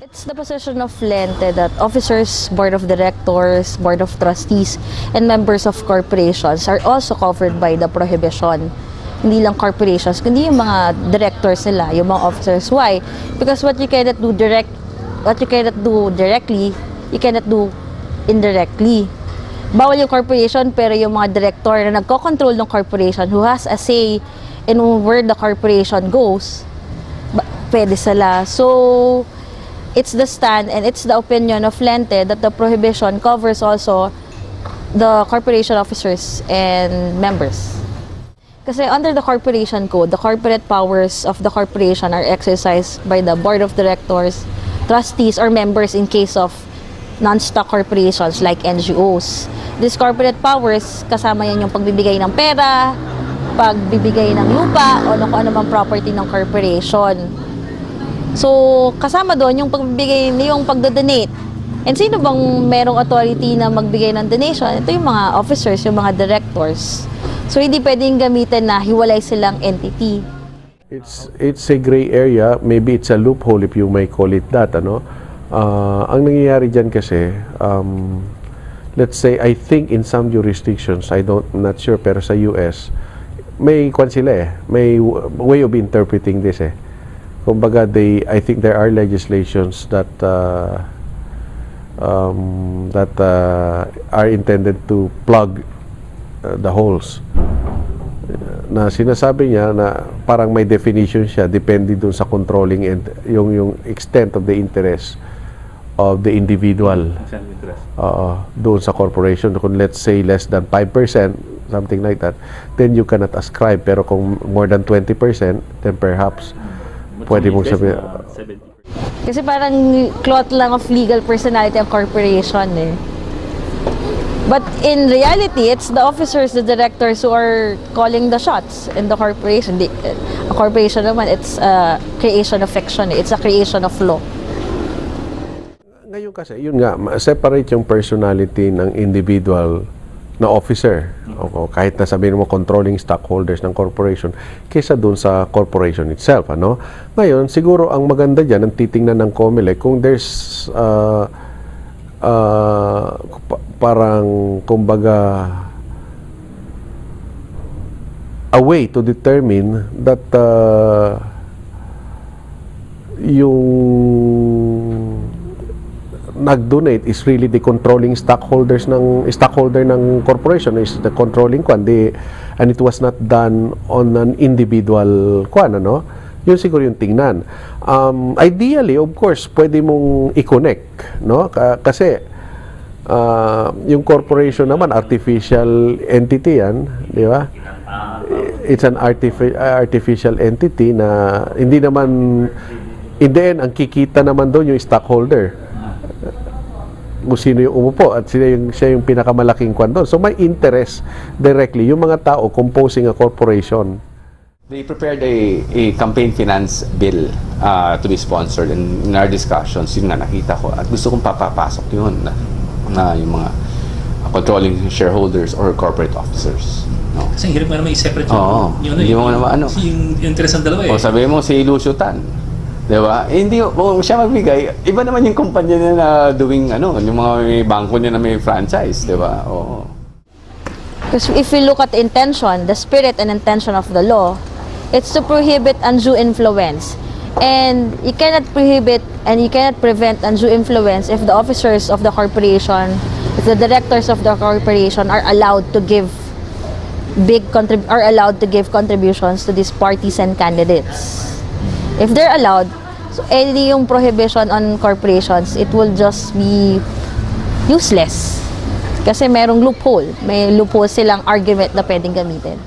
It's the position of Lente that officers, board of directors, board of trustees, and members of corporations are also covered by the prohibition. Hindi lang corporations, kundi yung mga directors nila, yung mga officers. Why? Because what you cannot do directly, you cannot do indirectly. Bawal yung corporation, pero yung mga director na nagko-control ng corporation, who has a say in where the corporation goes, pwede sila. So, it's the stand and it's the opinion of Lente that the prohibition covers also the corporation officers and members. Kasi under the corporation code, the corporate powers of the corporation are exercised by the board of directors, trustees, or members in case of non-stock corporations like NGOs. These corporate powers, kasama yan yung pagbibigay ng pera, pagbibigay ng lupa, o kung ano mang property ng corporation. So, kasama doon yung pagbibigay, yung pagdodonate. And sino bang merong authority na magbigay ng donation? Ito yung mga officers, yung mga directors. So, hindi pwedeng gamitin na hiwalay silang entity. It's a gray area. Maybe it's a loophole if you may call it that. Ano? Ang nangyayari dyan kasi, let's say, I think in some jurisdictions, I'm not sure, pero sa US, may kwan sila eh. May way of interpreting this eh. Kumbaga, I think there are legislations that are intended to plug the holes. Na sinasabi niya na parang may definition siya depende dun sa controlling and yung extent of the interest of the individual. Doon sa corporation. Kung let's say less than 5%, something like that, then you cannot ascribe. Pero kung more than 20%, then perhaps pwede mong sabihin. Kasi parang cloth lang of legal personality ang corporation eh. But in reality, it's the officers, the directors who are calling the shots in the corporation. A corporation naman, it's a creation of fiction. It's a creation of law. Ngayon kasi, yun nga, separate yung personality ng individual na officer. O kahit na sabihin mo controlling stockholders ng corporation kaysa dun sa corporation itself. Ano? Ngayon, siguro ang maganda dyan, ang titingnan ng COMELEC, kung there's parang kumbaga a way to determine that yung nag-donate is really the controlling stockholder ng corporation, is the controlling and it was not done on an individual ano. Yun siguro yung tingnan. Ideally, of course, pwede mong i-connect, no? Kasi yung corporation naman, artificial entity yan, di ba? It's an artificial entity na hindi naman, in the end, ang kikita naman doon yung stockholder. Kung sino yung umupo at siya yung pinakamalaking kwan doon. So may interest directly yung mga tao composing a corporation. They prepared a campaign finance bill to be sponsored, and in our discussions, yun na nakita ko at gusto kong papapasok yun na yung mga controlling shareholders or corporate officers. No? Kasi hirap nga naman i-separate yung interest ng dalawa eh. O sabi mo si Lucio Tan, di ba? Hindi, kung siya magbigay, iba naman yung kumpanya niya na doing yung mga may bangko niya na may franchise, di ba? Oo. Because if we look at the intention, the spirit and intention of the law, it's to prohibit undue influence. And you cannot prohibit and you cannot prevent undue influence if the officers of the corporation, if the directors of the corporation are allowed to give contributions to these parties and candidates. If they're allowed, so any yung prohibition on corporations, it will just be useless. Kasi merong loophole. May loophole silang argument na pwedeng gamitin.